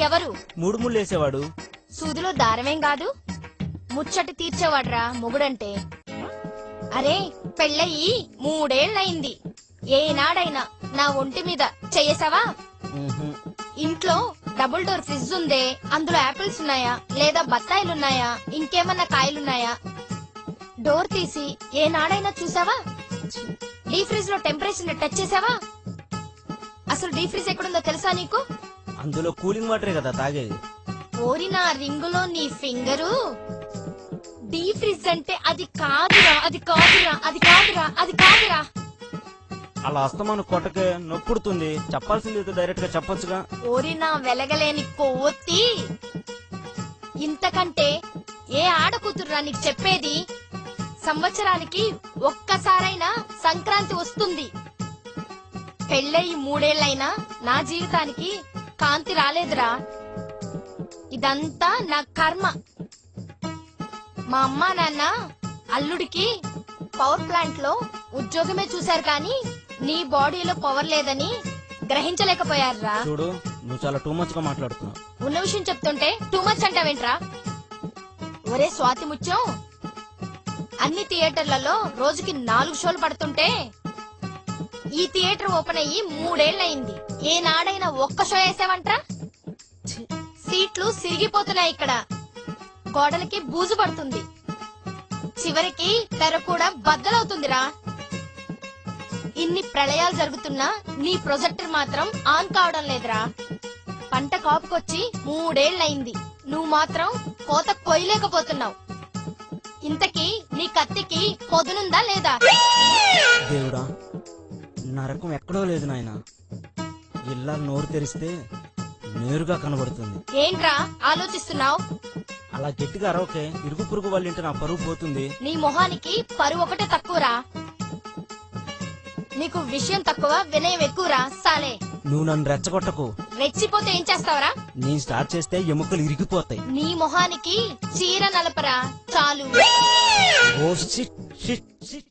ఎవరు? మూడు ముళ్ళు వేసేవాడు. సూదిలో దారమేం కాదు, ముచ్చటి తీర్చేవాడ్రా మొగుడంటే. అరే పెళ్ళయి 3 ఏళ్లయింది, ఏనాడైనా నా ఒంటి మీద చెయ్యేసావా? ఇంట్లో డబుల్ డోర్ ఫ్రిడ్జ్ ఉందే, అందులో యాపిల్స్ ఉన్నాయా లేదా బత్తాయిలున్నాయా ఇంకేమన్నా కాయలున్నాయా? డోర్ తీసి ఏనాడైనా చూసావా? డీ ఫ్రిడ్జ్ లో టెంపరేచర్ టచ్ చేసావా? అసలు డీ ఫ్రిడ్జ్ ఎక్కడుందో తెలుసా నీకు? అందులో కూలింగ్ వాటరే కదా తాగేది. ఓరి నా రింగులో నీ ఫింగరు. డీ ఫ్రిడ్జ్ అంటే అది కాదురా, అది కాదురా, అది కాదురా, అది కాదురా. అలా అస్తమాను కొట్టకే నొప్పుడుతుంది. చెప్పాల్సింది డైరెక్ట్ గా చెప్పొచ్చుగా. ఓరి నా వెలగలేని కొవ్వొత్తి, ఇంతకంటే ఏ ఆడకూతుర్రా నీకు చెప్పేది? సంవత్సరానికి ఒక్కసారైనా సంక్రాంతి వస్తుంది. పెళ్ళయి 3 ఏళ్లైనా నా జీవితానికి కాంతి రాలేదురా. ఇదంతా నా కర్మ. మా అమ్మా నాన్న అల్లుడికి పవర్ ప్లాంట్ లో ఉద్యోగమే చూశారు కానీ నీ బాడీలో పవర్ లేదని గ్రహించలేకపోయారా. చూడు, నువ్వు చాలా టూ మచ్ గా మాట్లాడుతున్నావు. ఉన్న విషయం చెప్తుంటే టూ మచ్ అంటావేంట్రా? ఒరే స్వాతి ముత్యం, అన్ని థియేటర్లలో రోజుకి 4 షోలు పడుతుంటే ఈ థియేటర్ ఓపెన్ అయ్యి 3 ఏళ్లయింది, ఏనాడైనా ఒక్క షో వేసావంట్రా? సీట్లు సిరిగిపోతున్నాయి, ఇక్కడ గోడలకి బూజు పడుతుంది, చివరికి తెర కూడా బద్దలవుతుందిరా. ఇన్ని ప్రళయాలు జరుగుతున్నా నీ ప్రొజెక్టర్ మాత్రం ఆన్ కావడం లేదురా. పంట కాపుకొచ్చి 3 ఏళ్లయింది, నువ్వు మాత్రం కోత కొయ్యలేకపోతున్నావు. ఇంతకీ నీ కత్తికి పొదునుందా లేదా? దేవుడా, నరకం ఎక్కడో లేదు నాయన. ఇల్లా నోరు తెరిస్తే నేరుగా కనబడుతుంది. ఏంట్రా ఆలోచిస్తున్నావు? అలా గట్టిగా అరవకే, ఇరుగు పురుగు వాళ్ళింటే నా పరువు పోతుంది. నీ మొహానికి పరువు ఒకటే తక్కువరా. నీకు విషయం తక్కువ, వినయం ఎక్కువరా సాలే. నువ్వు నన్ను రెచ్చగొట్టకు. రెచ్చిపోతే ఏం చేస్తావరా? నేను స్టార్ట్ చేస్తే ఎముకలు ఇరిగిపోతాయి. నీ మొహానికి చీర నలపరా చాలు. Oh shit shit shit.